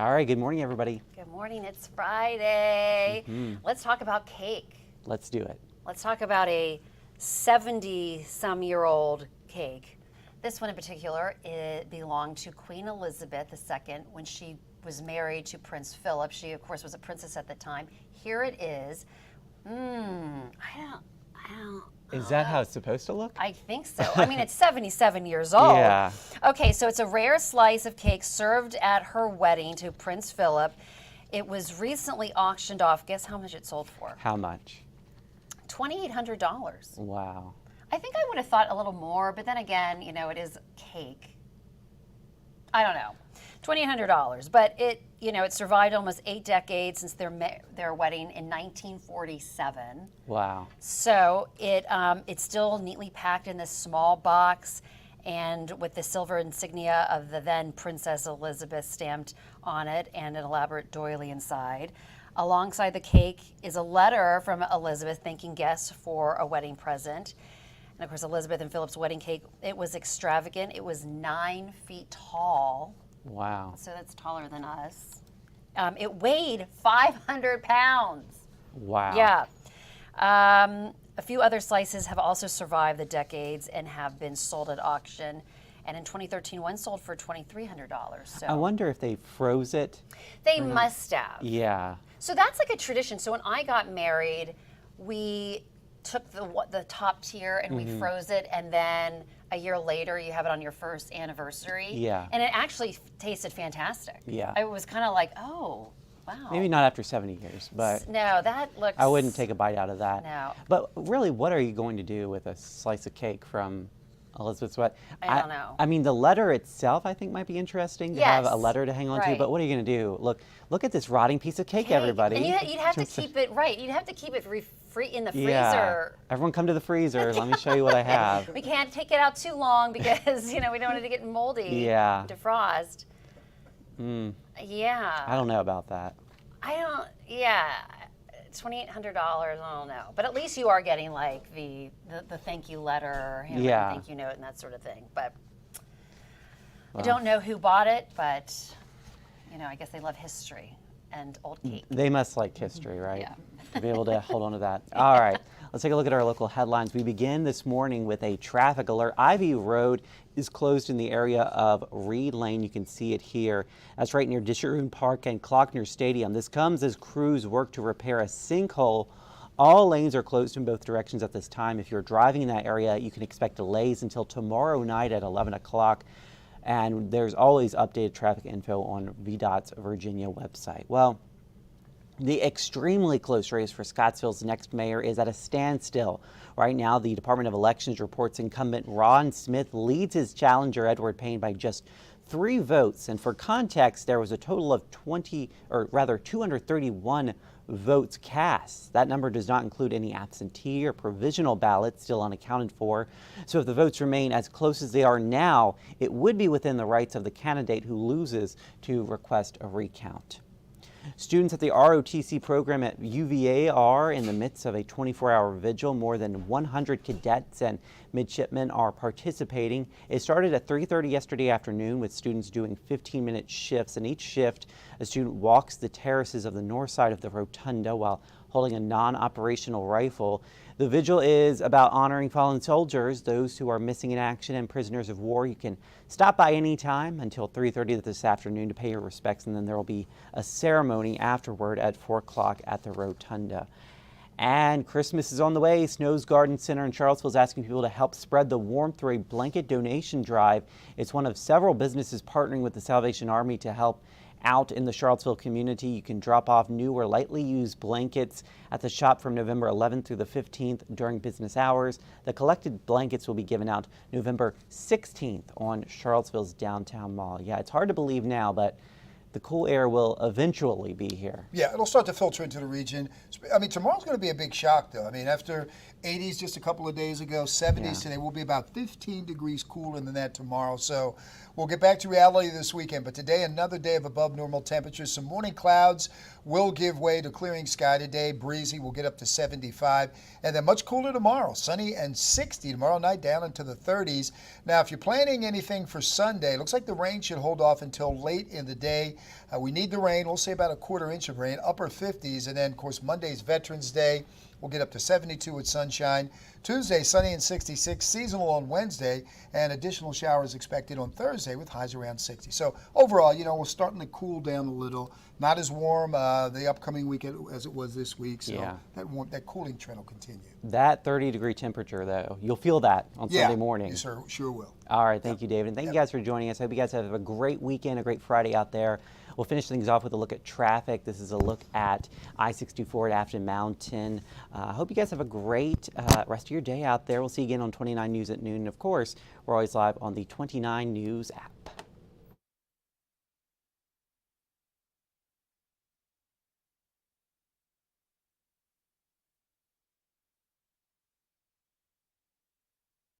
All right, good morning, everybody. Good morning, it's Friday. Let's talk about cake. Let's do it. Let's talk about a 70-some-year-old cake. This one in particular, it belonged to Queen Elizabeth II when she was married to Prince Philip. She, of course, was a princess at the time. Here it is. Is that how it's supposed to look? I think so. I mean, it's 77 years old. Yeah. Okay, so it's a rare slice of cake served at her wedding to Prince Philip. It was recently auctioned off. Guess how much it sold for? How much? $2,800. Wow. I think I would have thought a little more, but then again, you know, it is cake. I don't know. $2,800, but it survived almost 8 decades since their wedding in 1947. Wow. So it's still neatly packed in this small box, and with the silver insignia of the then Princess Elizabeth stamped on it, and an elaborate doily inside. Alongside the cake is a letter from Elizabeth thanking guests for a wedding present. And of course, Elizabeth and Philip's wedding cake, it was extravagant. It was 9 feet tall. Wow. So that's taller than us. It weighed 500 pounds. Wow. Yeah. A few other slices have also survived the decades and have been sold at auction. And in 2013, one sold for $2,300. So I wonder if they froze it. they must have. Yeah. So that's like a tradition. So when I got married, we took the top tier and we froze it, and then a year later you have it on your first anniversary. Yeah. And it actually tasted fantastic. Yeah. It was kind of like, oh, wow. Maybe not after 70 years, but No, that looks. I wouldn't take a bite out of that. No. But really, what are you going to do with a slice of cake from Elizabeth's wedding? I don't know. I mean, the letter itself, I think, might be interesting to have a Yes, letter to hang on to. right. But what are you going to do? Look at this rotting piece of cake, everybody. And you'd have to keep it right. You'd have to keep it in the freezer. Yeah. Everyone come to the freezer. Let me show you what I have. We can't take it out too long because we don't want it to get moldy. Yeah. Defrost. Yeah. I don't know about that. Yeah. $2,800. I don't know, but at least you are getting like the thank you letter, Yeah. thank you note, and that sort of thing. But I don't know who bought it, but I guess they love history and old cake. They must like history, right? Yeah. To be able to hold on to that. All right, let's take a look at our local headlines. We begin this morning with a traffic alert. Ivy Road is closed in the area of Reed Lane. You can see it here. That's right near Disharoon Park and Klockner Stadium. This comes as crews work to repair a sinkhole. All lanes are closed in both directions at this time. If you're driving in that area, you can expect delays until tomorrow night at 11 o'clock. And there's always updated traffic info on VDOT's Virginia website. Well, the extremely close race for Scottsville's next mayor is at a standstill. Right now, the Department of Elections reports incumbent Ron Smith leads his challenger Edward Payne by just 3 votes. And for context, there was a total of 231 votes cast. That number does not include any absentee or provisional ballots still unaccounted for. So if the votes remain as close as they are now, it would be within the rights of the candidate who loses to request a recount. Students at the ROTC program at WVIR are in the midst of a 24-hour vigil. More than 100 cadets and midshipmen are participating. It started at 3:30 yesterday afternoon with students doing 15-minute shifts. In each shift, a student walks the terraces of the north side of the rotunda while holding a non-operational rifle. The vigil is about honoring fallen soldiers, those who are missing in action, and prisoners of war. You can stop by any time until 3:30 this afternoon to pay your respects, and then there will be a ceremony afterward at 4 o'clock at the rotunda. And Christmas is on the way. Snow's Garden Center in Charlottesville is asking people to help spread the warmth through a blanket donation drive. It's one of several businesses partnering with the Salvation Army to help out in the Charlottesville community. You can drop off new or lightly used blankets at the shop from November 11th through the 15th during business hours. The collected blankets will be given out November 16th on Charlottesville's downtown mall. Yeah, it's hard to believe now, but the cool air will eventually be here. Yeah, it'll start to filter into the region. I mean, tomorrow's going to be a big shock, though. I mean, after 80s just a couple of days ago, 70s Yeah. today. We'll be about 15 degrees cooler than that tomorrow. So we'll get back to reality this weekend. But today, another day of above normal temperatures. Some morning clouds will give way to clearing sky today. Breezy will get up to 75. And then much cooler tomorrow. Sunny and 60 tomorrow night, down into the 30s. Now, if you're planning anything for Sunday, looks like the rain should hold off until late in the day. We need the rain. We'll say about a quarter inch of rain, upper 50s. And then, of course, Monday's Veterans Day. We'll get up to 72 with sunshine. Tuesday, sunny and 66. Seasonal on Wednesday. And additional showers expected on Thursday with highs around 60. So overall, we're starting to cool down a little. Not as warm the upcoming weekend as it was this week. So Yeah. that cooling trend will continue. That 30-degree temperature, though, you'll feel that on Sunday morning. You sure will. All right, thank you, David. And thank you guys for joining us. I hope you guys have a great weekend, a great Friday out there. We'll finish things off with a look at traffic. This is a look at I-64 at Afton Mountain. I hope you guys have a great rest of your day out there. We'll see you again on 29 News at noon. And of course, we're always live on the 29 News app.